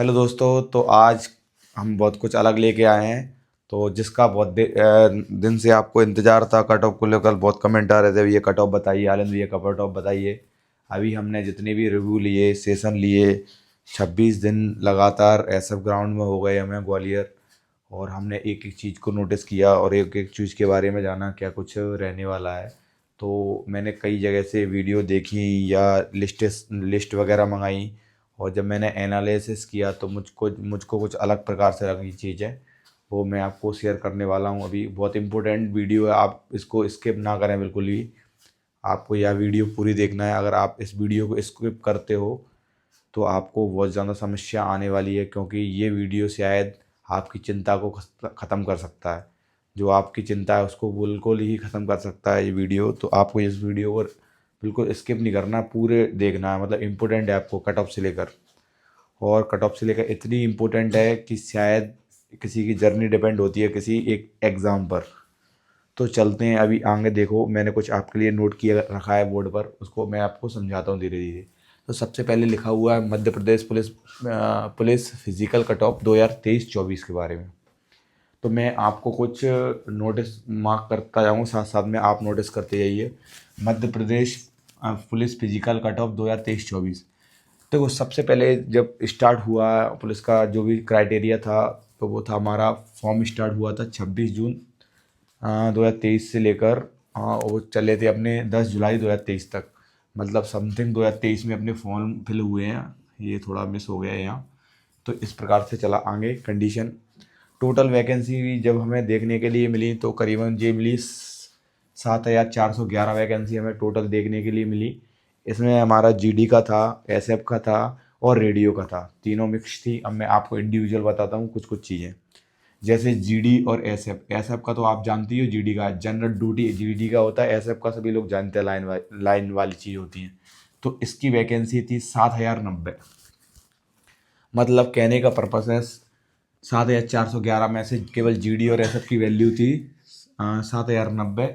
Hello दोस्तों। तो आज हम बहुत कुछ अलग लेके आए हैं। तो जिसका बहुत दिन से आपको इंतज़ार था, कट ऑफ को लेकर बहुत कमेंट आ रहे थे, ये कट ऑफ बताइए, आनंद ये कट ऑफ बताइए। अभी हमने जितने भी रिव्यू लिए, सेशन लिए, 26 दिन लगातार एसएफ ग्राउंड में हो गए हमें ग्वालियर। और हमने एक एक चीज़ को नोटिस किया और एक एक चीज़ के बारे में जाना क्या कुछ रहने वाला है। तो मैंने कई जगह से वीडियो देखी या लिस्ट वगैरह मंगाई। और जब मैंने एनालिसिस किया तो मुझको मुझको कुछ अलग प्रकार से लगी चीज़ें। वो मैं आपको शेयर करने वाला हूँ। अभी बहुत इंपॉर्टेंट वीडियो है, आप इसको स्किप ना करें बिल्कुल भी। आपको यह वीडियो पूरी देखना है। अगर आप इस वीडियो को स्किप करते हो तो आपको बहुत ज़्यादा समस्या आने वाली है, क्योंकि ये वीडियो शायद आपकी चिंता को ख़त्म कर सकता है। जो आपकी चिंता है उसको बिल्कुल ही ख़त्म कर सकता है ये वीडियो। तो आपको इस वीडियो को बिल्कुल स्किप नहीं करना, पूरे देखना है। मतलब इम्पोर्टेंट है आपको कट ऑफ से लेकर। और कट ऑफ से लेकर इतनी इम्पोर्टेंट है कि शायद किसी की जर्नी डिपेंड होती है किसी एक एग्ज़ाम पर। तो चलते हैं अभी आगे। देखो, मैंने कुछ आपके लिए नोट किया रखा है बोर्ड पर, उसको मैं आपको समझाता हूँ धीरे धीरे। तो सबसे पहले लिखा हुआ है Madhya Pradesh police physical cut off 2023-24 के बारे में। तो मैं आपको कुछ नोटिस मार्क करता जाऊँगा, साथ साथ में आप नोटिस करते जाइए। Madhya Pradesh police physical cut off 2023-24। देखो, सबसे पहले जब स्टार्ट हुआ पुलिस का जो भी क्राइटेरिया था, तो वो था हमारा फॉर्म स्टार्ट हुआ था 26 जून 2023 से लेकर वो चले थे अपने 10 जुलाई 2023 तक। मतलब समथिंग 2023 में अपने फॉर्म फिल हुए हैं। ये थोड़ा मिस हो गया है यहाँ। तो इस प्रकार से चला आगे कंडीशन। टोटल वैकेंसी जब हमें देखने के लिए मिली तो करीबन ये मिली 7,411 वैकेंसी हमें टोटल देखने के लिए मिली। इसमें हमारा जीडी का था, एसएफ का था और रेडियो का था, तीनों मिक्स थी। अब मैं आपको इंडिविजुअल बताता हूँ कुछ कुछ चीज़ें। जैसे जीडी और एसएफ। एसएफ का तो आप जानती हो, जीडी का जनरल ड्यूटी जीडी का होता है, एसएफ का सभी लोग जानते हैं, लाइन वाली चीज़ होती है। तो इसकी वैकेंसी थी 7,090। मतलब कहने का पर्पस है 7,411 में से केवल जीडी और एसएफ की वैल्यू थी 7,090।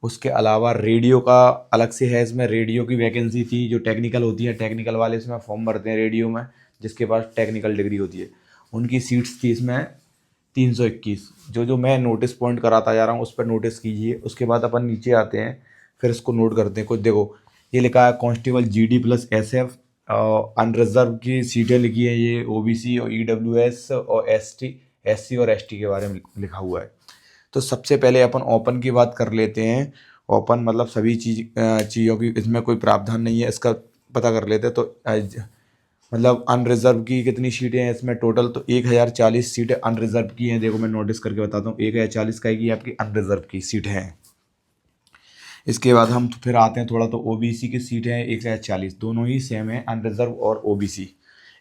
उसके अलावा रेडियो का अलग से है। इसमें रेडियो की वैकेंसी थी, जो टेक्निकल होती है, टेक्निकल वाले इसमें फॉर्म भरते हैं रेडियो में, जिसके पास टेक्निकल डिग्री होती है। उनकी सीट्स थी इसमें 321। जो जो मैं नोटिस पॉइंट कराता जा रहा हूँ उस पर नोटिस कीजिए। उसके बाद अपन नीचे आते हैं, फिर इसको नोट करते हैं। कुछ देखो, ये लिखा है constable GD plus SF. Unreserve की सीटें लिखी है, ये ओबीसी और ईडब्ल्यूएस और एससी और एसटी के बारे में लिखा हुआ है। तो सबसे पहले अपन ओपन की बात कर लेते हैं। ओपन मतलब सभी चीज़ों की, इसमें कोई प्रावधान नहीं है, इसका पता कर लेते हैं। तो मतलब अनरिजर्व की कितनी सीटें हैं इसमें टोटल, तो 1,040 सीटें अनरिजर्व की हैं। देखो, मैं नोटिस करके बताता हूँ, 1,040 का की आपकी अनरिजर्व की सीट हैं। इसके बाद हम तो फिर आते हैं थोड़ा, तो ओबीसी की सीटें हैं 1,040, दोनों ही सेम है, अनरिजर्व और ओबीसी।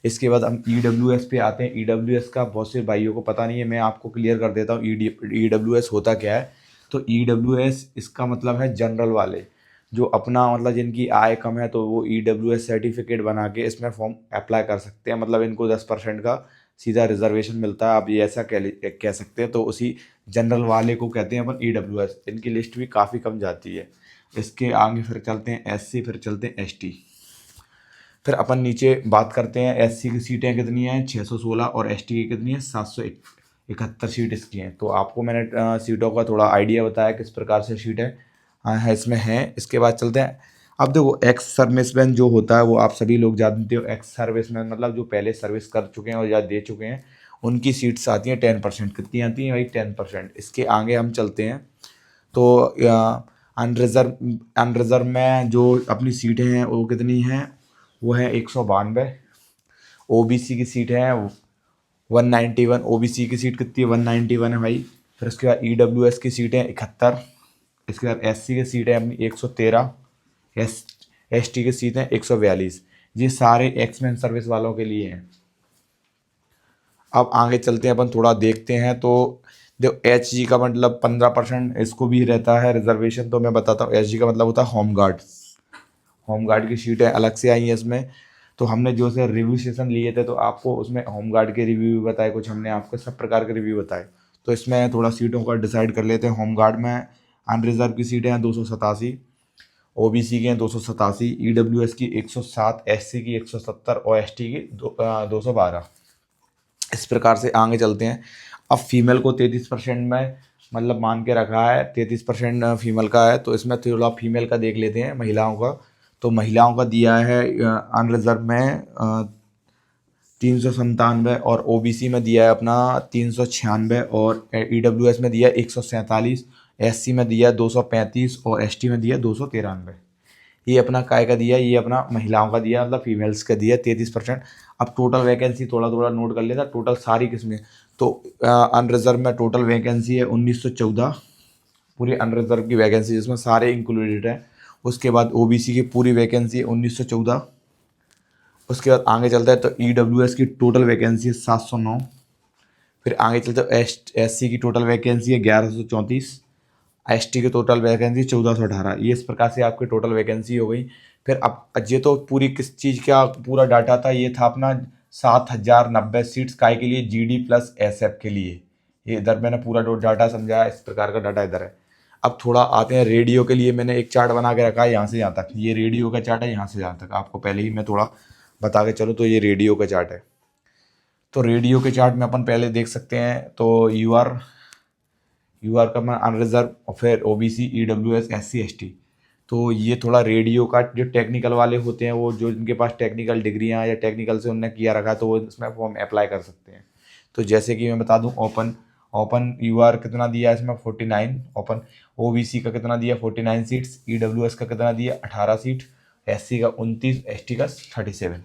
इसके बाद हम ईडब्ल्यूएस पे आते हैं। ईडब्ल्यूएस का बहुत से भाइयों को पता नहीं है, मैं आपको क्लियर कर देता हूँ ईडब्ल्यूएस होता क्या है। तो ईडब्ल्यूएस इसका मतलब है जनरल वाले, जो अपना मतलब जिनकी आय कम है, तो वो ईडब्ल्यूएस सर्टिफिकेट बना के इसमें फॉर्म अप्लाई कर सकते हैं। मतलब इनको 10% का सीधा रिजर्वेशन मिलता है, आप ये ऐसा कह सकते हैं। तो उसी जनरल वाले को कहते हैं अपन ईडब्ल्यूएस। इनकी लिस्ट भी काफ़ी कम जाती है। इसके आगे फिर चलते हैं एससी, फिर चलते हैं एसटी। फिर अपन नीचे बात करते हैं एससी की सीटें कितनी हैं, 616, और एसटी की कितनी है, 771 सीट इसकी हैं। तो आपको मैंने सीटों का थोड़ा आइडिया बताया किस प्रकार से सीटें है इसमें हैं। इसके बाद चलते हैं। अब देखो, एक्स सर्विसमैन जो होता है वो आप सभी लोग जानते हो। एक्स सर्विसमैन मतलब जो पहले सर्विस कर चुके हैं और या दे चुके हैं, उनकी सीट्स आती हैं 10%। कितनी आती हैं भाई, 10%। इसके आगे हम चलते हैं। तो अनरिजर्व अनरिजर्व में जो अपनी सीटें हैं वो कितनी हैं, वो है 192। ओबीसी की सीट है 191। ओबीसी की सीट कितनी है, 191 है भाई। फिर उसके बाद ईडब्ल्यूएस की सीटें 71। इसके बाद एससी की सीटें अपनी 113। एसटी की सीटें 142। ये सारे एक्समैन सर्विस वालों के लिए हैं। अब आगे चलते हैं, अपन थोड़ा देखते हैं। तो देखो, एच जी का मतलब 15% इसको भी रहता है रिजर्वेशन। तो मैं बताता हूँ, एच जी का मतलब होता है होमगार्ड। होमगार्ड की सीटें अलग से आई हैं इसमें। तो हमने जो से रिव्यू सेशन लिए थे, तो आपको उसमें होमगार्ड के रिव्यू भी बताए, कुछ हमने आपको सब प्रकार के रिव्यू बताए। तो इसमें थोड़ा सीटों का डिसाइड कर लेते हैं। होमगार्ड में अनरिजर्व की सीटें हैं 287, ओबीसी की हैं 287, ईडब्ल्यूएस की 107, एससी की 170 और एसटी की 212। इस प्रकार से आगे चलते हैं। अब फीमेल को 33% में मतलब मान के रखा है, 33% फीमेल का है, तो इसमें थोड़ा फीमेल का देख लेते हैं, महिलाओं का। तो महिलाओं का दिया है अनरिजर्व में 397, और ओबीसी में दिया है अपना 396, और ईडब्ल्यूएस में दिया है 147, एससी में दिया है 235, और एसटी में दिया है 293। ये अपना काय का दिया, ये अपना महिलाओं का दिया, मतलब फीमेल्स का दिया 33%। अब टोटल वैकेंसी थोड़ा थोड़ा नोट कर लेता, टोटल सारी किस्में। तो अनरिजर्व में टोटल वैकेंसी है 1914, पूरी अनरिजर्व की वैकेंसी जिसमें सारे इंक्लूडेड है। उसके बाद ओबीसी की पूरी वैकेंसी है 1914। उसके बाद आगे चलता है तो ईडब्ल्यूएस की टोटल वैकेंसी है 709। फिर आगे चलते एससी की टोटल वैकेंसी है 1134। एसटी की टोटल वैकेंसी 1418। ये इस प्रकार से आपकी टोटल वैकेंसी हो गई। फिर अब ये तो पूरी किस चीज़ का पूरा डाटा था, ये था अपना 7090 सीट्स काय के लिए, जीडी प्लस एसएफ के लिए। ये इधर मैंने पूरा डाटा समझाया, इस प्रकार का डाटा इधर है। अब थोड़ा आते हैं रेडियो के लिए, मैंने एक चार्ट बना के रखा है यहाँ से यहाँ तक। ये रेडियो का चार्ट है, यहाँ से यहाँ तक आपको पहले ही मैं थोड़ा बता के चलो। तो ये रेडियो का चार्ट है। तो रेडियो के चार्ट में अपन पहले देख सकते हैं, तो यूआर का मैं अनरिजर्व, और फिर ओबीसी, ईडब्ल्यूएस, एससी, एसटी। तो ये थोड़ा रेडियो का जो टेक्निकल वाले होते हैं, वो जो जिनके पास टेक्निकल डिग्रियाँ या टेक्निकल से उनने किया रखा है, तो वो इसमें फॉर्म अप्लाई कर सकते हैं। तो जैसे कि मैं बता दूं, ओपन ओपन यूआर कितना दिया है इसमें 49 ओपन। ओबीसी का कितना दिया 49 सीट्स। ईडब्ल्यूएस का कितना दिया 18 सीट। एससी का 29, एसटी का 37।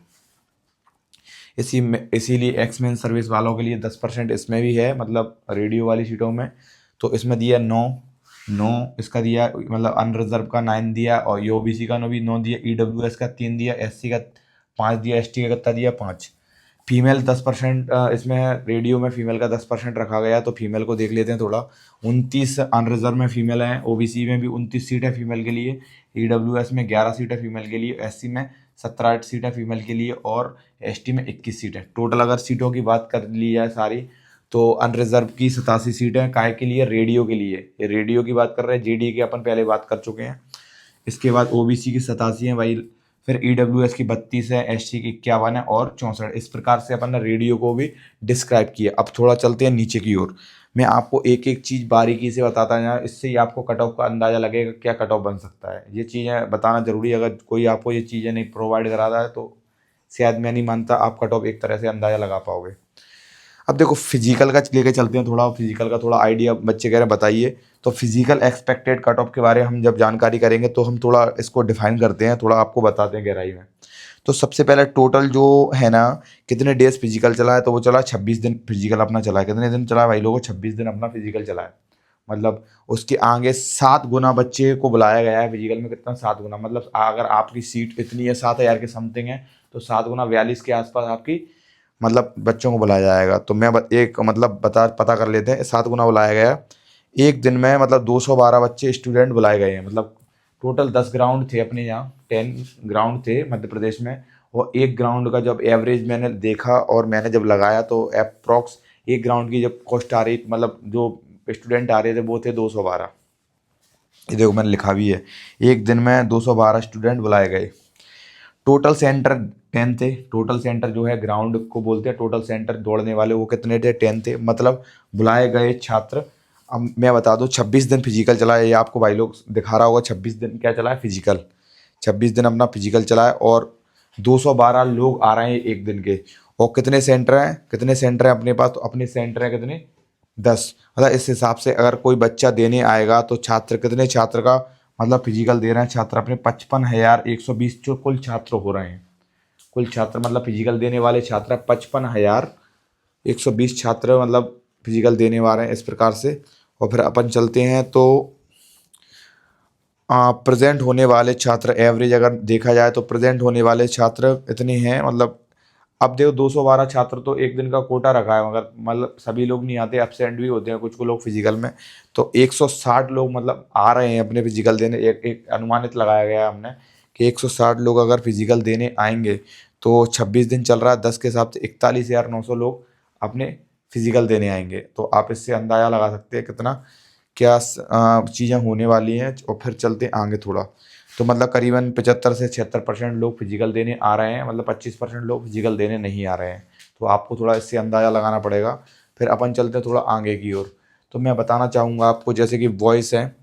इसीलिए एक्समेन सर्विस वालों के लिए 10% इसमें भी है, मतलब रेडियो वाली सीटों में। तो इसमें दिया 9 इसका दिया, मतलब अनरिजर्व का 9 दिया, और ओबीसी का 9 दिया, ईडब्ल्यूएस का 3 दिया, एससी का 5 दिया, एसटी का कितना दिया 5। फीमेल 10% इसमें है, रेडियो में फीमेल का 10% रखा गया। तो फीमेल को देख लेते हैं थोड़ा। 29 अनरिजर्व में फीमेल हैं, ओबीसी में भी 29 सीट है फीमेल के लिए, ईडब्ल्यूएस में 11 सीट है फीमेल के लिए, एससी में 17 सीट है फीमेल के लिए, और एसटी में 21 सीट है। टोटल अगर सीटों की बात कर ली जाए सारी, तो अनरिजर्व की 87 सीटें हैं, काय के लिए, रेडियो के लिए। ये रेडियो की बात कर रहे हैं, जीडी की अपन पहले बात कर चुके हैं। इसके बाद ओबीसी की 87 है भाई, फिर ईडब्ल्यूएस की 32 है, एसटी की 51 है, और 64। इस प्रकार से अपन ने रेडियो को भी डिस्क्राइब किया। अब थोड़ा चलते हैं नीचे की ओर। मैं आपको एक एक चीज़ बारीकी से बताता जाऊँ, इससे ही आपको कट ऑफ का अंदाज़ा लगेगा क्या कट ऑफ बन सकता है। ये चीज़ें बताना ज़रूरी है, अगर कोई आपको ये चीज़ें नहीं प्रोवाइड करा रहा है तो शायद मैं नहीं मानता आप कट ऑफ एक तरह से अंदाज़ा लगा पाओगे। अब देखो फिजिकल का लेके चलते हैं थोड़ा, फिजिकल का थोड़ा आइडिया बच्चे कह रहे हैं बताइए। तो फिजिकल एक्सपेक्टेड कट ऑफ के बारे में हम जब जानकारी करेंगे तो हम थोड़ा इसको डिफाइन करते हैं, थोड़ा आपको बताते हैं गहराई में। तो सबसे पहले टोटल जो है ना, कितने डेज फिजिकल चला है, तो वो चला 26 दिन फिजिकल अपना चला है। कितने दिन चला है भाई लोगों, 26 दिन अपना फिजिकल चला है। मतलब उसके आगे 7 गुना बच्चे को बुलाया गया है फिजिकल में। कितना 7 गुना, मतलब अगर आपकी सीट इतनी है 7,000 के समथिंग है, तो 7 गुना 42 के आसपास आपकी मतलब बच्चों को बुलाया जाएगा। तो मैं एक मतलब पता कर लेते हैं। 7 गुना बुलाया गया एक दिन में, मतलब 212 बच्चे स्टूडेंट बुलाए गए हैं। मतलब टोटल 10 ग्राउंड थे अपने यहाँ, 10 ग्राउंड थे मध्य प्रदेश में। और एक ग्राउंड का जब एवरेज मैंने देखा और मैंने जब लगाया, तो अप्रॉक्स एक ग्राउंड की जब कॉस्ट आ रही, मतलब जो स्टूडेंट आ रहे थे वो थे 212। ये देखो मैंने लिखा भी है, एक दिन में 212 स्टूडेंट बुलाए गए। टोटल सेंटर 10 थे। टोटल सेंटर जो है ग्राउंड को बोलते हैं, टोटल सेंटर दौड़ने वाले वो कितने थे, 10 थे। मतलब बुलाए गए छात्र, अब मैं बता दूं 26 दिन फिजिकल चला है। ये आपको भाई लोग दिखा रहा होगा 26 दिन क्या चला है फिजिकल, 26 दिन अपना फिजिकल चला है। और 212 लोग आ रहे हैं एक दिन के। और कितने सेंटर हैं अपने पास, तो अपने सेंटर हैं कितने 10। मतलब इस हिसाब से अगर कोई बच्चा देने आएगा तो छात्र कितने छात्र का मतलब फिजिकल दे रहे हैं छात्र अपने 55,120 जो कुल छात्र हो रहे हैं। कुल छात्र मतलब फिजिकल देने वाले छात्र 55,120 छात्र मतलब फिजिकल देने वाले हैं, इस प्रकार से। और फिर अपन चलते हैं तो प्रेजेंट होने वाले छात्र एवरेज अगर देखा जाए तो प्रेजेंट होने वाले छात्र इतने हैं। मतलब अब देखो 212 छात्र तो एक दिन का कोटा रखा है, मगर मतलब सभी लोग नहीं आते, एब्सेंट भी होते हैं कुछ को लोग फिजिकल में। तो 160 लोग मतलब आ रहे हैं अपने फिजिकल देने। एक अनुमानित लगाया गया है हमने कि 160 लोग अगर फिजिकल देने आएंगे, तो 26 दिन चल रहा है, 10 के हिसाब से 41,900 लोग अपने फिजिकल देने आएंगे। तो आप इससे अंदाज़ा लगा सकते हैं कितना क्या चीज़ें होने वाली हैं। और फिर चलते हैं आगे थोड़ा। तो मतलब करीबन 75 से 76% लोग फिजिकल देने आ रहे हैं, मतलब 25% लोग फिजिकल देने नहीं आ रहे हैं। तो आपको थोड़ा इससे अंदाज़ा लगाना पड़ेगा। फिर अपन चलते हैं थोड़ा आगे की ओर। तो मैं बताना चाहूँगा आपको जैसे कि बॉयज़ हैं,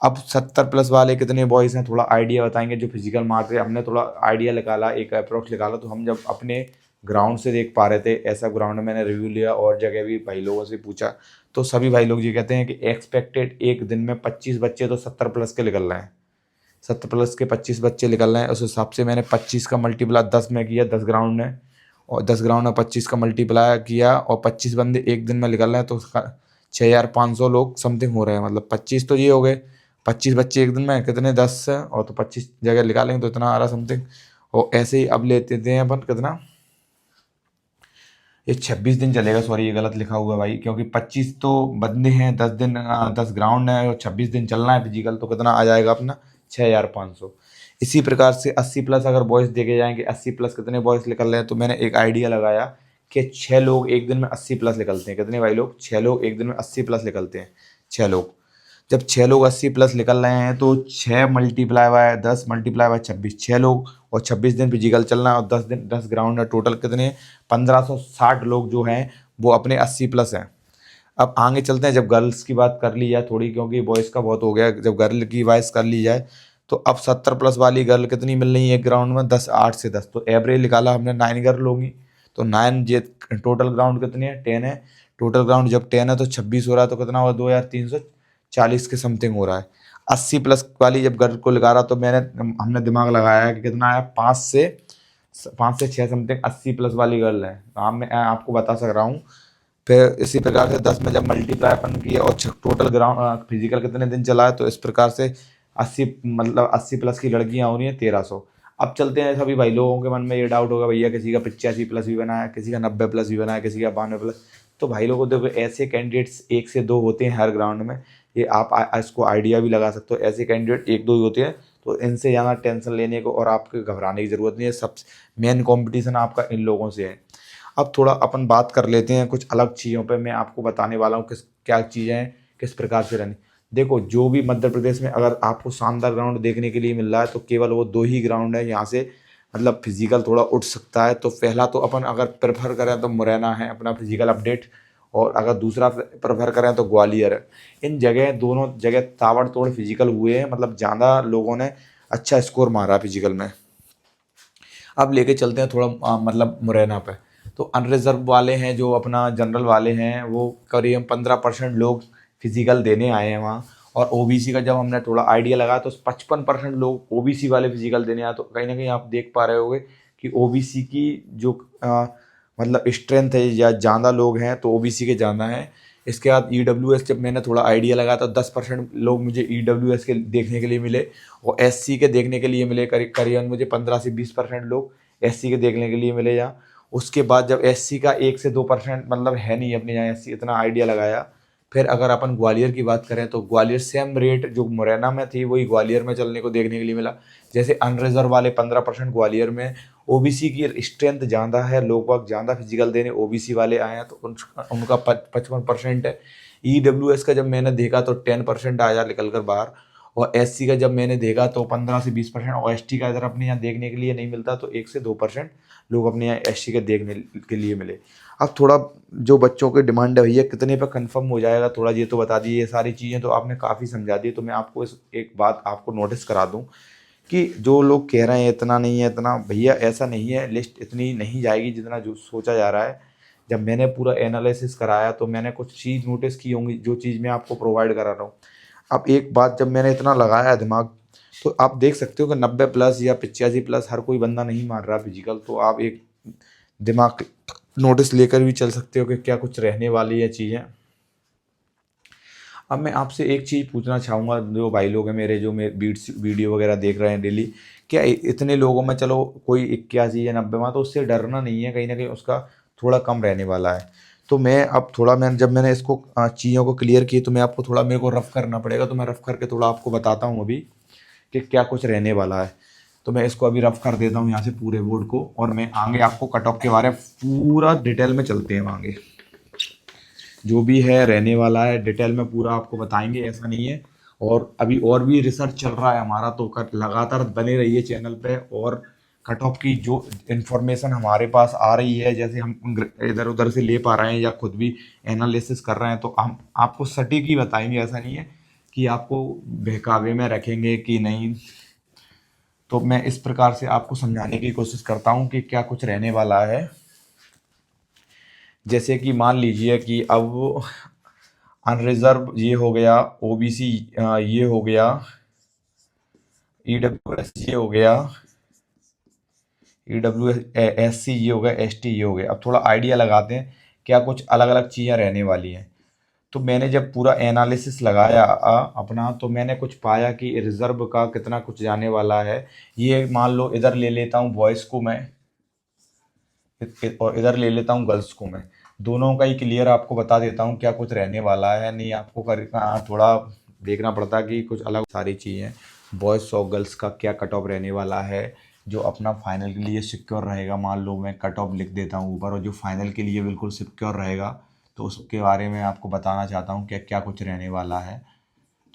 अब 70+ वाले कितने बॉयज़ हैं थोड़ा आइडिया बताएंगे। जो फिजिकल मारते हैं हमने थोड़ा आइडिया निकाला, एक अप्रोक्स निकाला। तो हम जब अपने ग्राउंड से देख पा रहे थे, ऐसा ग्राउंड में मैंने रिव्यू लिया और जगह भी भाई लोगों से पूछा, तो सभी भाई लोग ये कहते हैं कि एक्सपेक्टेड एक दिन में 25 बच्चे तो 70+ के निकल रहे हैं। 70+ के 25 बच्चे निकल रहे हैं। उस हिसाब से मैंने 25 का मल्टीप्लाई 10 में किया, 10 ग्राउंड में, और 10 ग्राउंड में 25 का मल्टीप्लाई किया, और 25 बंदे एक दिन में निकल रहे हैं, तो उसका 6500 लोग समथिंग हो रहे हैं। मतलब 25 तो ये हो गए, 25 बच्चे एक दिन में कितने, 10 से, और तो 25 जगह निकालेंगे तो इतना आ रहा समथिंग। और ऐसे ही अब लेते थे अपन कितना, ये 26 दिन चलेगा। सॉरी ये गलत लिखा हुआ है भाई, क्योंकि 25 तो बंदे हैं, 10 दिन 10 ग्राउंड है, और 26 दिन चलना है फिजिकल, तो कितना आ जाएगा अपना 6500। इसी प्रकार से 80+ अगर बॉयज़ देखे जाएंगे, 80+ कितने बॉयज़ निकल रहे हैं, तो मैंने एक आइडिया लगाया कि 6 लोग एक दिन में 80+ निकलते हैं। कितने भाई लोग, 6 लोग एक दिन में 80+ निकलते हैं। 6 लोग, जब 6 लोग 80+ निकल रहे हैं, तो 6 मल्टीप्लाई बाय 10 मल्टीप्लाई बाय 26, 6 लोग, और 26 दिन फिजिकल चलना है, और 10 दिन 10 ग्राउंड है, टोटल कितने 1560 लोग जो हैं वो अपने 80+ हैं। अब आगे चलते हैं, जब गर्ल्स की बात कर ली जाए थोड़ी, क्योंकि बॉयज़ का बहुत हो गया, जब गर्ल की वाइज कर ली जाए, तो अब 70+ वाली गर्ल कितनी मिल रही है एक ग्राउंड में, 10 8 से 10, तो एवरेज निकाला हमने 9 गर्ल होंगी। तो 9 ये टोटल ग्राउंड कितनी है, 10 है। टोटल ग्राउंड जब 10 है तो 26 हो रहा है, तो कितना हुआ, 2340 के समथिंग हो रहा है। 80+ वाली जब गर्ल को लगा रहा, तो हमने दिमाग लगाया है कि कितना आया, 5 से 6 समथिंग 80+ वाली गर्ल है। हाँ मैं आपको बता सक रहा हूँ। फिर इसी प्रकार से 10 में जब मल्टीप्लाई अपन किए, और टोटल ग्राउंड फिजिकल कितने दिन चला है, तो इस प्रकार से 80 मतलब 80+ की लड़कियां हो रही हैं 1300। अब चलते हैं, सभी भाई लोगों के मन में ये डाउट होगा, भैया किसी का 85+ भी बना है, किसी का 90+ भी बना है, किसी का 92+। तो भाई लोगों देखो, ऐसे कैंडिडेट्स 1 से 2 होते हैं हर ग्राउंड में। ये आप इसको आइडिया भी लगा सकते हो, ऐसे कैंडिडेट 1 2 ही होते हैं। तो इनसे ज़्यादा टेंशन लेने को और आपके घबराने की ज़रूरत नहीं है। सब मेन कॉम्पिटिशन आपका इन लोगों से है। अब थोड़ा अपन बात कर लेते हैं कुछ अलग चीज़ों पे। मैं आपको बताने वाला हूँ किस क्या चीज़ें हैं, किस प्रकार से रहनी। देखो, जो भी मध्य प्रदेश में अगर आपको शानदार ग्राउंड देखने के लिए मिल रहा है, तो केवल वो 2 ही ग्राउंड है यहाँ से मतलब फिजिकल थोड़ा उठ सकता है। तो पहला तो अपन अगर प्रेफर करें तो मुरैना है अपना फिजिकल अपडेट, और अगर दूसरा प्रेफर करें तो ग्वालियर है। इन जगह दोनों जगह ताबड़तोड़ फिजिकल हुए हैं, मतलब ज़्यादा लोगों ने अच्छा स्कोर मारा फिजिकल में। अब लेके चलते हैं थोड़ा मतलब मुरैना पे। तो अनरिजर्व वाले हैं, जो अपना जनरल वाले हैं, वो करीब 15% लोग फिजिकल देने आए हैं वहाँ। और ओबीसी का जब हमने थोड़ा आइडिया लगाया, तो 55% लोग ओबीसी वाले फिजिकल देने आए। तो कहीं ना कहीं आप देख पा रहे होंगे कि ओबीसी की जो मतलब स्ट्रेंथ है, या ज़्यादा लोग हैं तो ओबीसी के ज़्यादा हैं। इसके बाद ईडब्ल्यूएस जब मैंने थोड़ा आइडिया लगाया, तो 10% लोग मुझे ईडब्ल्यूएस के देखने के लिए मिले, और एससी के देखने के लिए मिले। करीबन मुझे 15 से 20% लोग एससी के देखने के लिए मिले यहाँ। उसके बाद जब एससी का 1 से 2% मतलब है नहीं अपने यहाँ एससी, इतना आइडिया लगाया। फिर अगर अपन ग्वालियर की बात करें, तो ग्वालियर सेम रेट जो मुरैना में थी वही ग्वालियर में चलने को देखने के लिए मिला। जैसे अनरिजर्व वाले 15% ग्वालियर में, ओबीसी की स्ट्रेंथ ज़्यादा है, लोग बाग ज़्यादा फिजिकल देने ओबीसी वाले आए हैं, तो उनका 55% है। ईडब्ल्यूएस का जब मैंने देखा तो 10% आया निकल कर बाहर, और एससी का जब मैंने देखा तो 15 से 20%, और एसटी का इधर अपने यहाँ देखने के लिए नहीं मिलता, तो 1 से 2% लोग अपने यहाँ एसटी के देखने के लिए मिले। अब थोड़ा जो बच्चों की डिमांड है, भैया कितने पे कंफर्म हो जाएगा, थोड़ा ये तो बता दीजिए। ये सारी चीज़ें तो आपने काफ़ी समझा दी, तो मैं आपको इस एक बात आपको नोटिस करा दूँ कि जो लोग कह रहे हैं इतना नहीं है, इतना, भैया ऐसा नहीं है। लिस्ट इतनी नहीं जाएगी जितना जो सोचा जा रहा है। जब मैंने पूरा एनालिसिस कराया, तो मैंने कुछ चीज़ नोटिस की होंगी, जो चीज़ मैं आपको प्रोवाइड करा रहा हूँ। अब एक बात, जब मैंने इतना लगाया दिमाग, तो आप देख सकते हो कि 90+ या 85+ हर कोई बंदा नहीं मार रहा फिजिकल। तो आप एक दिमाग नोटिस लेकर भी चल सकते हो कि क्या कुछ रहने वाली है चीज़ें। अब मैं आपसे एक चीज़ पूछना चाहूँगा, जो भाई लोग हैं मेरे, जो मेरे वीडियो वगैरह देख रहे हैं डेली, क्या इतने लोगों में चलो कोई 81 या 90 में, तो उससे डरना नहीं है, कहीं ना कहीं उसका थोड़ा कम रहने वाला है। तो मैं अब थोड़ा जब मैंने इसको चीज़ों को क्लियर की, तो मैं आपको थोड़ा मेरे को रफ़ करना पड़ेगा। तो मैं रफ़ करके थोड़ा आपको बताता हूँ अभी कि क्या कुछ रहने वाला है। तो मैं इसको अभी रफ़ कर देता हूँ यहाँ से पूरे बोर्ड को, और मैं आगे आपको कट ऑफ के बारे में पूरा डिटेल में चलते हैं आगे। जो भी है रहने वाला है डिटेल में पूरा आपको बताएंगे, ऐसा नहीं है। और अभी और भी रिसर्च चल रहा है हमारा, तो लगातार बने रहिए चैनल पे, और कट ऑफ की जो इन्फॉर्मेशन हमारे पास आ रही है, जैसे हम इधर उधर से ले पा रहे हैं या खुद भी एनालिसिस कर रहे हैं, तो हम आपको सटीक ही बताएंगे। ऐसा नहीं है कि आपको बहकावे में रखेंगे कि नहीं। तो मैं इस प्रकार से आपको समझाने की कोशिश करता हूँ कि क्या कुछ रहने वाला है। जैसे कि मान लीजिए कि अब अनरिजर्व ये हो गया, ओबीसी ये हो गया, ईडब्ल्यूएस ये हो गया, ईडब्ल्यू एस सी ये हो गया, एस टी ये हो गया। अब थोड़ा आइडिया लगाते हैं क्या कुछ अलग अलग चीज़ें रहने वाली हैं। तो मैंने जब पूरा एनालिसिस लगाया अपना, तो मैंने कुछ पाया कि रिजर्व का कितना कुछ जाने वाला है। ये मान लो इधर ले लेता हूँ बॉयज़ को मैं, और इधर ले लेता हूँ गर्ल्स को मैं। दोनों का ही क्लियर आपको बता देता हूँ क्या कुछ रहने वाला है। नहीं आपको थोड़ा देखना पड़ता है कि कुछ अलग सारी चीज़ें। बॉयज़ और गर्ल्स का क्या कट ऑफ रहने वाला है जो अपना फाइनल के लिए सिक्योर रहेगा। मान लो मैं कट ऑफ लिख देता हूँ ऊपर, और जो फाइनल के लिए बिल्कुल सिक्योर रहेगा, तो उसके बारे में आपको बताना चाहता हूँ क्या क्या कुछ रहने वाला है।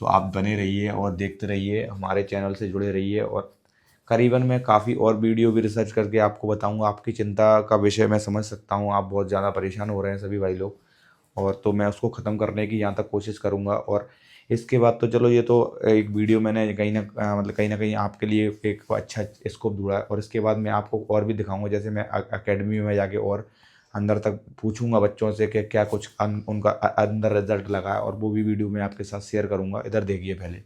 तो आप बने रहिए और देखते रहिए, हमारे चैनल से जुड़े रहिए। और करीबन मैं काफ़ी और वीडियो भी रिसर्च करके आपको बताऊंगा। आपकी चिंता का विषय मैं समझ सकता हूँ, आप बहुत ज़्यादा परेशान हो रहे हैं सभी भाई लोग, और तो मैं उसको ख़त्म करने की यहाँ तक कोशिश करूँगा। और इसके बाद तो चलो, ये तो एक वीडियो मैंने मतलब कहीं ना कहीं आपके लिए एक अच्छा स्कोप ढूंढा है। और इसके बाद मैं आपको और भी दिखाऊंगा, जैसे मैं अकेडमी में जाके और अंदर तक पूछूंगा बच्चों से कि क्या कुछ उनका अंदर रिजल्ट लगा है, और वो भी वीडियो मैं आपके साथ शेयर करूंगा। इधर देखिए, पहले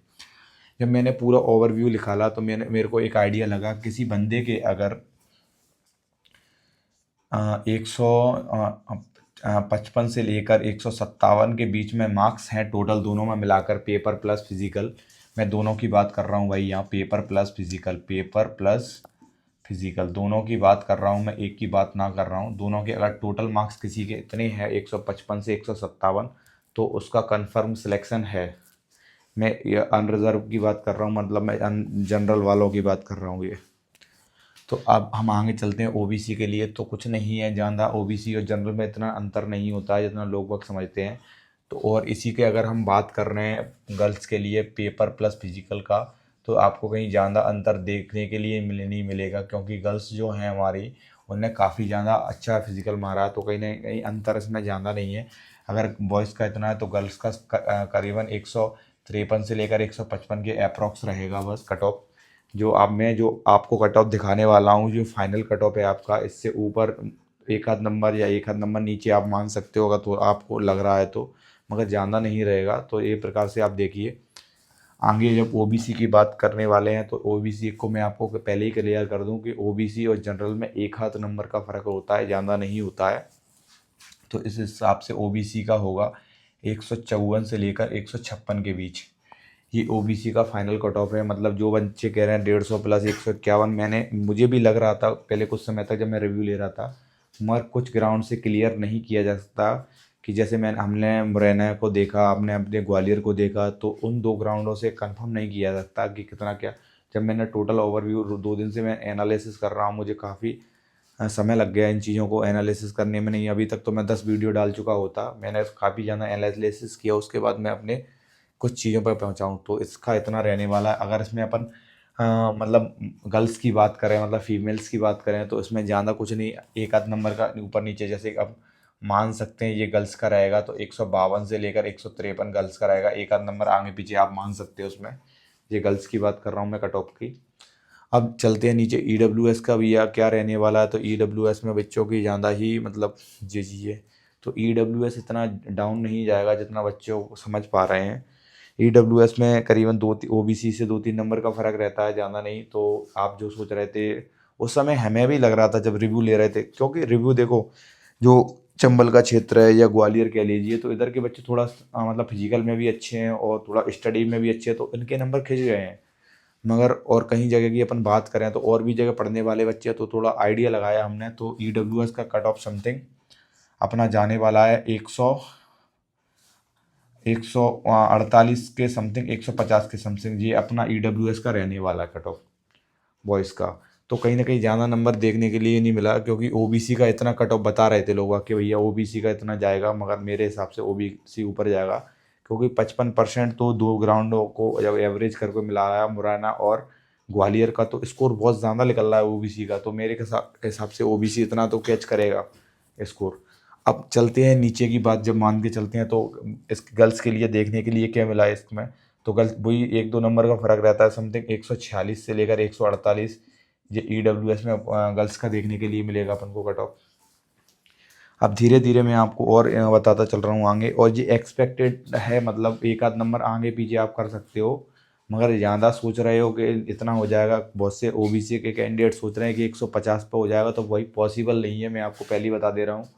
जब मैंने पूरा ओवरव्यू निकाला तो मेरे को एक आइडिया लगा। किसी बंदे के अगर 155 से लेकर 157 के बीच में मार्क्स हैं टोटल, दोनों में मिलाकर, पेपर प्लस फिजिकल। मैं दोनों की बात कर रहा हूँ भाई, यहाँ paper plus physical, paper plus physical दोनों की बात कर रहा हूँ मैं, एक की बात ना कर रहा हूँ। दोनों के अगर टोटल मार्क्स किसी के इतने हैं 155 से 157, तो उसका कंफर्म सिलेक्शन है। मैं ये अनरिजर्व की बात कर रहा हूँ, मतलब मैं जनरल वालों की बात कर रहा हूँ ये। तो अब हम आगे चलते हैं ओबीसी के लिए। तो कुछ नहीं है ज़्यादा, ओबीसी और जनरल में इतना अंतर नहीं होता है जितना लोग वक्त समझते हैं। तो और इसी के अगर हम बात कर रहे हैं गर्ल्स के लिए पेपर प्लस फिजिकल का, तो आपको कहीं ज़्यादा अंतर देखने के लिए नहीं मिलेगा, क्योंकि गर्ल्स जो हैं हमारी, उनने काफ़ी ज़्यादा अच्छा फिजिकल मारा है। तो कहीं ना कहीं अंतर इसमें ज़्यादा नहीं है। अगर बॉयज़ का इतना है तो गर्ल्स का करीबन 153 से लेकर 155 के अप्रॉक्स रहेगा बस कट ऑफ। जो आपको कट ऑफ दिखाने वाला हूँ, जो फाइनल कट ऑफ है आपका, इससे ऊपर एक आध नंबर या एक आध नंबर नीचे आप मान सकते हो अगर तो आपको लग रहा है तो, मगर ज़्यादा नहीं रहेगा। तो ये प्रकार से आप देखिए। आगे जब ओबीसी की बात करने वाले हैं, तो ओबीसी को मैं आपको पहले ही क्लियर कर दूं कि ओबीसी और जनरल में एक आध नंबर का फ़र्क होता है, ज़्यादा नहीं होता है। तो इस हिसाब से ओबीसी का होगा 154 से लेकर 156 के बीच। ये ओबीसी का फाइनल कट ऑफ है। मतलब जो बच्चे कह रहे हैं 150 प्लस 151, मुझे भी लग रहा था पहले कुछ समय तक जब मैं रिव्यू ले रहा था, मगर कुछ ग्राउंड से क्लियर नहीं किया जा सकता। कि जैसे हमने मुरैना को देखा, हमने अपने ग्वालियर को देखा, तो उन दो ग्राउंडों से कंफर्म नहीं किया जा सकता कि कितना क्या। जब मैंने टोटल ओवरव्यू 2 दिन से मैं एनालिसिस कर रहा हूँ, मुझे काफ़ी समय लग गया इन चीज़ों को एनालिसिस करने में। नहीं अभी तक तो मैं 10 वीडियो डाल चुका होता, मैंने काफ़ी ज़्यादा एनालिसिस किया, उसके बाद मैं अपने कुछ चीज़ों पर पहुँचाऊँ। तो इसका इतना रहने वाला है। अगर इसमें अपन मतलब गर्ल्स की बात करें, मतलब फीमेल्स की बात करें, तो इसमें ज़्यादा कुछ नहीं, एक आध नंबर का ऊपर नीचे, जैसे अब मान सकते हैं ये गर्ल्स का रहेगा तो 152 से लेकर 153 गर्ल्स का रहेगा, एक आध नंबर आगे पीछे आप मान सकते हो उसमें। ये गर्ल्स की बात कर रहा हूँ मैं कट ऑफ की। अब चलते हैं नीचे, ईडब्ल्यूएस का भी या क्या रहने वाला है। तो ईडब्ल्यूएस में बच्चों की ज़्यादा ही मतलब जी जी है। तो ईडब्ल्यूएस इतना डाउन नहीं जाएगा जितना बच्चों समझ पा रहे हैं। ईडब्ल्यूएस में करीबन ओबीसी से 2-3 नंबर का फ़र्क रहता है, ज़्यादा नहीं। तो आप जो सोच रहे थे उस समय, हमें भी लग रहा था जब रिव्यू ले रहे थे, क्योंकि रिव्यू देखो, जो चंबल का क्षेत्र है या ग्वालियर कह लीजिए, तो इधर के बच्चे थोड़ा मतलब फिजिकल में भी अच्छे हैं और थोड़ा स्टडी में भी अच्छे हैं, तो इनके नंबर खिंच गए हैं। मगर और कहीं जगह की अपन बात करें तो और भी जगह पढ़ने वाले बच्चे हैं, तो थोड़ा आइडिया लगाया हमने। तो ईडब्ल्यूएस का कट ऑफ समथिंग अपना जाने वाला है 148 के समथिंग, 150 के समथिंग। ये अपना ईडब्ल्यूएस का रहने वाला कट ऑफ बॉयज़ का। तो कहीं ना कहीं ज़्यादा नंबर देखने के लिए नहीं मिला, क्योंकि ओबीसी का इतना कट ऑफ बता रहे थे लोग कि भैया ओबीसी का इतना जाएगा, मगर मेरे हिसाब से ओबीसी ऊपर जाएगा। क्योंकि 55% तो दो ग्राउंडों को जब एवरेज करके मिलाया, मुरैना और ग्वालियर का तो स्कोर बहुत ज़्यादा निकल रहा है ओबीसी का, तो मेरे हिसाब से ओबीसी इतना तो कैच करेगा स्कोर। अब चलते हैं नीचे की बात, जब मान के चलते हैं तो इस गर्ल्स के लिए देखने के लिए क्या मिला है इसमें, तो गर्ल्स वही 1-2 नंबर का फ़र्क रहता है, समथिंग 146 से लेकर 148 ये ईडब्ल्यूएस में गर्ल्स का देखने के लिए मिलेगा अपन को कट ऑफ। अब धीरे धीरे मैं आपको और बताता चल रहा हूँ आगे, और ये एक्सपेक्टेड है, मतलब एक आध नंबर आगे पीछे आप कर सकते हो, मगर ज़्यादा सोच रहे हो कि इतना हो जाएगा, बहुत से ओबीसी के कैंडिडेट सोच रहे हैं कि 150 पे हो जाएगा, तो वही पॉसिबल नहीं है, मैं आपको पहले ही बता दे रहा हूँ।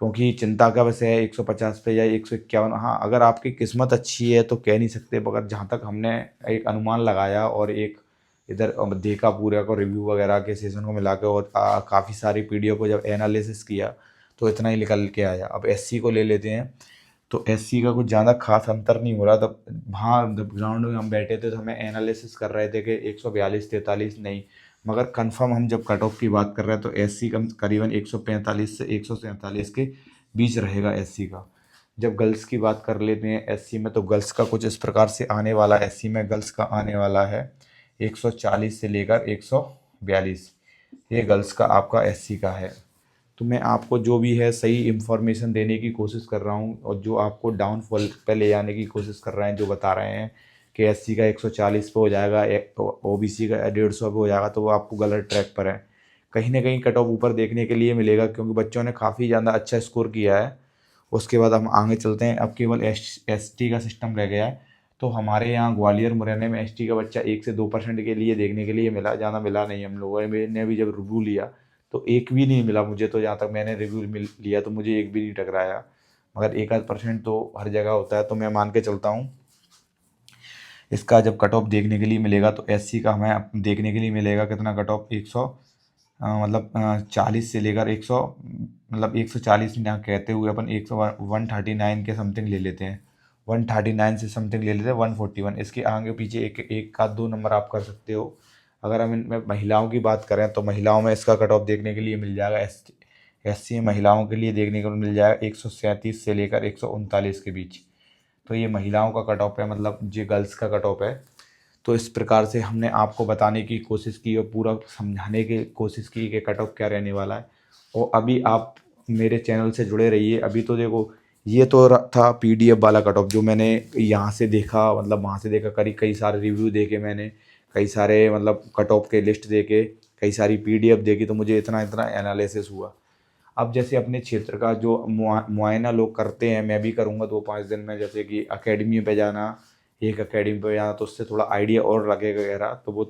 क्योंकि चिंता का वैसे है 150 पे या 151, हाँ अगर आपकी किस्मत अच्छी है तो कह नहीं सकते, मगर जहाँ तक हमने एक अनुमान लगाया और एक इधर देखा पूरा को रिव्यू वगैरह के सेशन को मिला के, और काफ़ी सारी पीडीओ को जब एनालिसिस किया तो इतना ही निकल के आया। अब एससी को ले लेते हैं, तो एससी का कुछ ज़्यादा खास अंतर नहीं हो रहा। तब वहाँ जब ग्राउंड में हम बैठे थे तो हमें एनालिसिस कर रहे थे कि 142-43 नहीं, मगर कंफर्म हम जब कट ऑफ की बात कर रहे हैं तो एससी का करीबन 145 से 147 के बीच रहेगा एससी का। जब गर्ल्स की बात कर लेते हैं एससी में, तो गर्ल्स का कुछ इस प्रकार से आने वाला, एससी में गर्ल्स का आने वाला है 140 से लेकर 142, ये गर्ल्स का आपका एससी का है। तो मैं आपको जो भी है सही इन्फॉर्मेशन देने की कोशिश कर रहा हूँ, और जो आपको डाउनफॉल पे ले जाने की कोशिश कर रहे हैं, जो बता रहे हैं कि एससी का 140 पे हो जाएगा, ओबीसी का 150 पे हो जाएगा, तो वो आपको गलत ट्रैक पर है। कहीं ना कहीं कट ऑफ ऊपर देखने के लिए मिलेगा, क्योंकि बच्चों ने काफ़ी ज़्यादा अच्छा स्कोर किया है। उसके बाद हम आगे चलते हैं, अब केवल एसटी का सिस्टम रह गया है। तो हमारे यहाँ ग्वालियर मुरैना में एसटी का बच्चा 1 से 2% के लिए देखने के लिए मिला, ज़्यादा मिला नहीं। हम लोगों ने भी जब रिव्यू लिया तो एक भी नहीं मिला मुझे, तो जहाँ तक मैंने रिव्यू लिया तो मुझे एक भी नहीं टकराया, मगर 1-8% तो हर जगह होता है। तो मैं मान के चलता हूँ इसका जब कट ऑफ देखने के लिए मिलेगा, तो एससी का हमें देखने के लिए मिलेगा कितना कट ऑफ, 100 मतलब 40 से लेकर 100, मतलब 140 ना कहते हुए अपन 139 के समथिंग ले लेते हैं, 139 से समथिंग ले लेते हैं, 141। इसके आगे पीछे एक एक का 2 नंबर आप कर सकते हो। अगर हम इनमें महिलाओं की बात करें तो महिलाओं में इसका कट ऑफ देखने के लिए मिल जाएगा, एससी महिलाओं के लिए देखने को मिल जाएगा 137 से लेकर 139 के बीच। तो ये महिलाओं का कट ऑफ है, मतलब ये गर्ल्स का कट ऑफ है। तो इस प्रकार से हमने आपको बताने की कोशिश की और पूरा समझाने की कोशिश की कि कट ऑफ क्या रहने वाला है। और अभी आप मेरे चैनल से जुड़े रहिए। अभी तो देखो ये तो था पीडीएफ वाला कट ऑफ, जो मैंने यहाँ से देखा, मतलब वहाँ से देखा, कई सारे रिव्यू देखे मैंने, कई सारे मतलब कट ऑफ के लिस्ट देखे, कई सारी पीडीएफ देखी, तो मुझे इतना इतना एनालिसिस हुआ। अब जैसे अपने क्षेत्र का जो मुआयना लोग करते हैं, मैं भी करूँगा 2-5 दिन में, जैसे कि अकेडमी पे जाना, एक अकेडमी पे जाना, तो उससे थोड़ा आइडिया और लगेगा गहरा। तो वो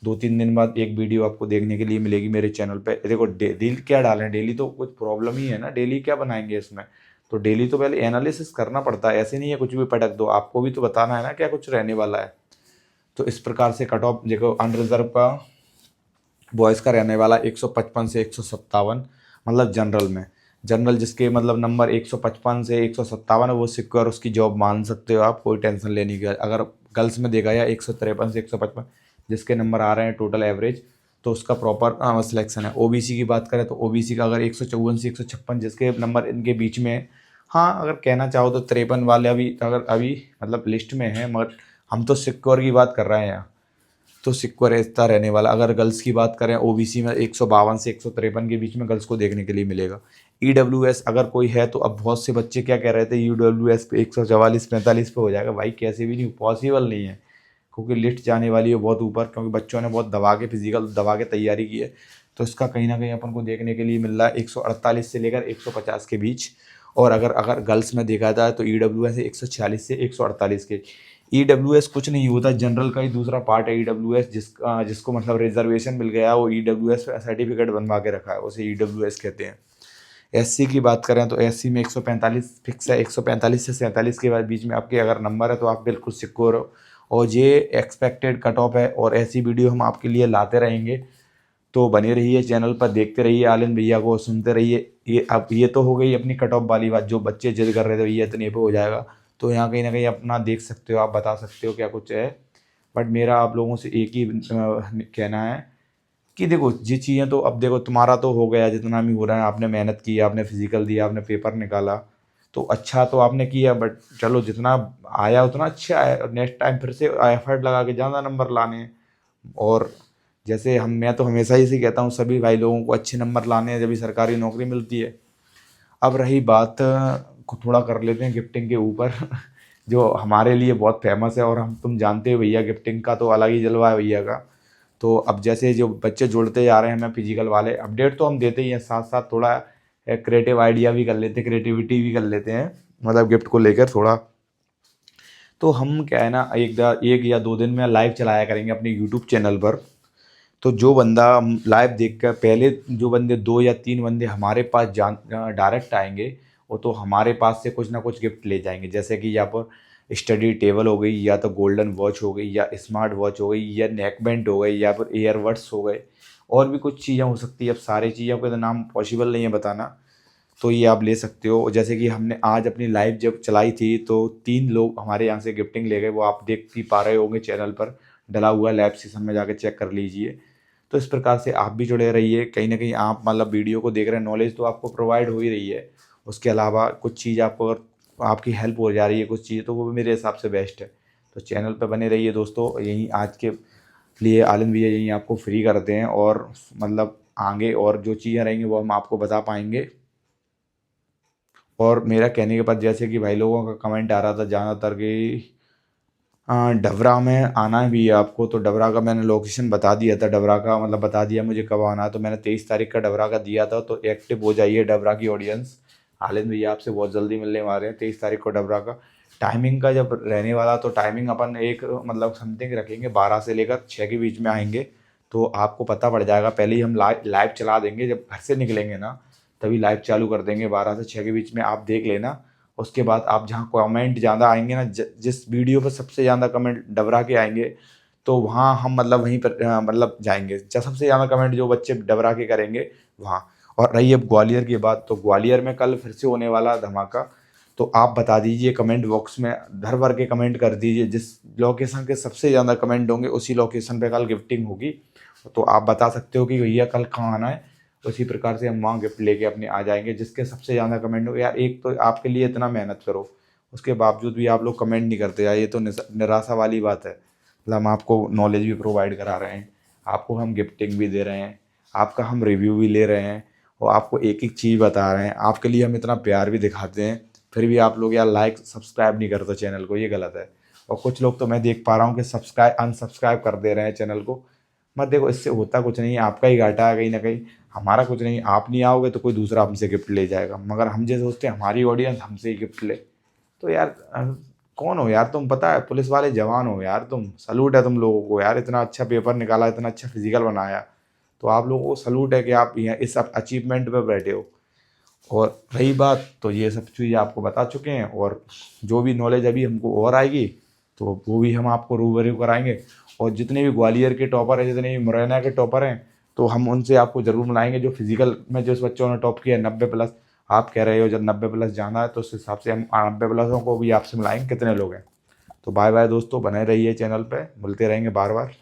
2-3 दिन बाद एक वीडियो आपको देखने के लिए मिलेगी मेरे चैनल पे। देखो डेली क्या डालें, डेली तो कुछ प्रॉब्लम ही है ना, डेली क्या बनाएंगे इसमें। तो डेली तो पहले एनालिसिस करना पड़ता है, ऐसे नहीं है कुछ भी पटक दो, आपको भी तो बताना है ना क्या कुछ रहने वाला है। तो इस प्रकार से कट ऑफ देखो, अनरिजर्व का बॉयज़ का रहने वाला 155 से 157, मतलब जनरल में, जनरल जिसके मतलब नंबर 155 से 157 है, वो सिक्योर उसकी जॉब मान सकते हो आप, कोई टेंशन लेने की। अगर गर्ल्स में देखा जाए 153 से 155 जिसके नंबर आ रहे हैं टोटल एवरेज, तो उसका प्रॉपर सिलेक्शन है। ओबीसी की बात करें तो ओबीसी का अगर 154 से 156 जिसके नंबर इनके बीच में है, हाँ अगर कहना चाहो तो 53 वाले अभी अगर अभी मतलब लिस्ट में है, मगर हम तो सिक्योर की बात कर रहे हैं यहाँ, तो सिक्योर रहता रहने वाला। अगर गर्ल्स की बात करें ओबीसी में 152 से 153 के बीच में गर्ल्स को देखने के लिए मिलेगा। ईडब्ल्यूएस अगर कोई है, तो अब बहुत से बच्चे क्या कह रहे थे ईडब्ल्यूएस पे 144-45 पे हो जाएगा, भाई कैसे भी नहीं, पॉसिबल नहीं है, क्योंकि लिस्ट जाने वाली है बहुत ऊपर, क्योंकि बच्चों ने बहुत दबा के फिजिकल दबा के तैयारी की है। तो इसका कहीं ना कहीं अपन को देखने के लिए मिल रहा है 148 से लेकर 150 के बीच। और अगर अगर गर्ल्स में देखा जाए तो ईडब्ल्यूएस 146 से 148 के। ईडब्ल्यूएस कुछ नहीं होता, जनरल का ही दूसरा पार्ट है ईडब्ल्यूएस, जिसको मतलब रिजर्वेशन मिल गया, वो ईडब्ल्यूएस सर्टिफिकेट बनवा के रखा है, उसे ईडब्ल्यूएस कहते हैं। एससी की बात करें तो एससी में 145 फिक्स है, 145 से 47 के बाद बीच में आपके अगर नंबर है तो आप बिल्कुल सिक्योर हो। और ये एक्सपेक्टेड कट ऑफ है, और ऐसी वीडियो हम आपके लिए लाते रहेंगे। तो बने रहिए चैनल पर, देखते रहिए आलिन भैया को, सुनते रहिए। ये अब ये तो हो गई अपनी कट ऑफ वाली बात, जो बच्चे जिद कर रहे थे भैया इतने पे हो जाएगा, तो यहाँ कहीं ना कहीं अपना देख सकते हो, आप बता सकते हो क्या कुछ है। बट मेरा आप लोगों से एक ही कहना है कि देखो ये चीज़ें तो, अब देखो तुम्हारा तो हो गया जितना भी हो रहा है, आपने मेहनत की, आपने फिजिकल दिया, आपने पेपर निकाला, तो अच्छा तो आपने किया, बट चलो जितना आया उतना अच्छा आया, नेक्स्ट टाइम फिर से एफर्ट लगा के ज़्यादा नंबर लाने हैं। और जैसे मैं तो हमेशा ही कहता हूँ सभी भाई लोगों को अच्छे नंबर लाने हैं, जब भी सरकारी नौकरी मिलती है। अब रही बात को थोड़ा कर लेते हैं गिफ्टिंग के ऊपर जो हमारे लिए बहुत फेमस है, और हम तुम जानते हो भैया गिफ्टिंग का तो अलग ही जलवा है भैया का। तो अब जैसे जो बच्चे जुड़ते जा रहे हैं हमें फिजिकल वाले, अपडेट तो हम देते ही हैं, साथ साथ थोड़ा क्रिएटिव आइडिया भी कर लेते हैं, क्रिएटिविटी भी कर लेते हैं, मतलब गिफ्ट को लेकर थोड़ा। तो हम क्या है ना, एक या दो दिन में लाइव चलाया करेंगे अपने यूट्यूब चैनल पर। तो जो बंदा लाइव देख कर, पहले जो बंदे 2 या 3 बंदे हमारे पास जान डायरेक्ट आएंगे, वो तो हमारे पास से कुछ ना कुछ गिफ्ट ले जाएंगे। जैसे कि यहाँ पर स्टडी टेबल हो गई, या तो गोल्डन वॉच हो गई, या स्मार्ट वॉच हो गई, या नेक बैंड हो गई, या फिर ईयरबड्स हो गए, और भी कुछ चीज़ें हो सकती है। अब सारी चीज़ों के तो नाम पॉसिबल नहीं है बताना, तो ये आप ले सकते हो। जैसे कि हमने आज अपनी लाइव जब चलाई थी तो 3 लोग हमारे यहाँ से गिफ्टिंग ले गए, वो आप देख ही पा रहे होंगे, चैनल पर डला हुआ है, लाइव सेशन में जाकर चेक कर लीजिए। तो इस प्रकार से आप भी जुड़े रहिए, कहीं ना कहीं आप मतलब वीडियो को देख रहे हैं, नॉलेज तो आपको प्रोवाइड हो ही रही है, उसके अलावा कुछ चीज़ आपको अगर आपकी हेल्प हो जा रही है कुछ चीज़, तो वो भी मेरे हिसाब से बेस्ट है। तो चैनल पर बने रहिए दोस्तों, यहीं आज के लिए आनंद भैया यहीं आपको फ्री करते हैं, और मतलब आगे और जो चीज़ें रहेंगी वो हम आपको बता पाएंगे। और मेरा कहने के बाद जैसे कि भाई लोगों का कमेंट आ रहा था ज़्यादातर कि डबरा में आना भी है आपको, तो डबरा का मैंने लोकेशन बता दिया था, डबरा का मतलब बता दिया मुझे कब आना है। तो मैंने 23 तारीख का डबरा का दिया था, तो एक्टिव हो जाइए डबरा की ऑडियंस। आलिंद भैया आपसे बहुत जल्दी मिलने वाले हैं 23 तारीख को डबरा का। टाइमिंग का जब रहने वाला, तो टाइमिंग अपन एक मतलब समथिंग रखेंगे, 12 से लेकर 6 के बीच में आएंगे, तो आपको पता पड़ जाएगा। पहले ही हम लाइव चला देंगे, जब घर से निकलेंगे ना तभी लाइव चालू कर देंगे, 12 से 6 के बीच में आप देख लेना। उसके बाद आप जहाँ कमेंट ज़्यादा आएंगे ना, जिस वीडियो पर सबसे ज़्यादा कमेंट डबरा के आएंगे, तो वहाँ हम मतलब वहीं पर मतलब जाएंगे, जब सबसे ज़्यादा कमेंट जो बच्चे डबरा के करेंगे वहाँ। और रही अब ग्वालियर की बात, तो ग्वालियर में कल फिर से होने वाला धमाका। तो आप बता दीजिए कमेंट बॉक्स में, भर भर के कमेंट कर दीजिए, जिस लोकेशन के सबसे ज़्यादा कमेंट होंगे उसी लोकेशन पे कल गिफ्टिंग होगी। तो आप बता सकते हो कि भैया कल कहाँ आना है, उसी प्रकार से हम वहाँ गिफ्ट लेके अपने आ जाएंगे। जिसके सबसे ज़्यादा कमेंट हो, यार एक तो आपके लिए इतना मेहनत करो, उसके बावजूद भी आप लोग कमेंट नहीं करते यार, ये तो निराशा वाली बात है। मतलब हम आपको नॉलेज भी प्रोवाइड करा रहे हैं, आपको हम गिफ्टिंग भी दे रहे हैं, आपका हम रिव्यू भी ले रहे हैं, और आपको एक एक चीज़ बता रहे हैं, आपके लिए हम इतना प्यार भी दिखाते हैं, फिर भी आप लोग यार लाइक सब्सक्राइब नहीं करते चैनल को, ये गलत है। और कुछ लोग तो मैं देख पा रहा हूँ कि अनसब्सक्राइब कर दे रहे हैं चैनल को। मत देखो, इससे होता कुछ नहीं है, आपका ही घाटा है कहीं ना कहीं, हमारा कुछ नहीं। आप नहीं आओगे तो कोई दूसरा हमसे गिफ्ट ले जाएगा, मगर हम जो सोचते हैं हमारी ऑडियंस हमसे ही गिफ्ट ले। तो यार कौन हो यार तुम, पता है पुलिस वाले जवान हो यार तुम, सलूट है तुम लोगों को यार, इतना अच्छा पेपर निकाला, इतना अच्छा फिजिकल बनाया, तो आप लोगों को सलूट है कि आप यहाँ इस अचीवमेंट पे बैठे हो। और रही बात, तो ये सब चीज़ आपको बता चुके हैं, और जो भी नॉलेज अभी हमको और आएगी तो वो भी हम आपको रूबरू कराएंगे। और जितने भी ग्वालियर के टॉपर हैं, जितने भी मुरैना के टॉपर हैं, तो हम उनसे आपको ज़रूर मिलाएंगे। जो फिजिकल में जिस बच्चों ने टॉप किया 90+, आप कह रहे हो जब 90+ जाना है, तो उस हिसाब से हम 90+ओं को भी आपसे मिलाएंगे कितने लोग हैं। तो बाय बाय दोस्तों, बने रहिए चैनल पे, मिलते रहेंगे बार बार।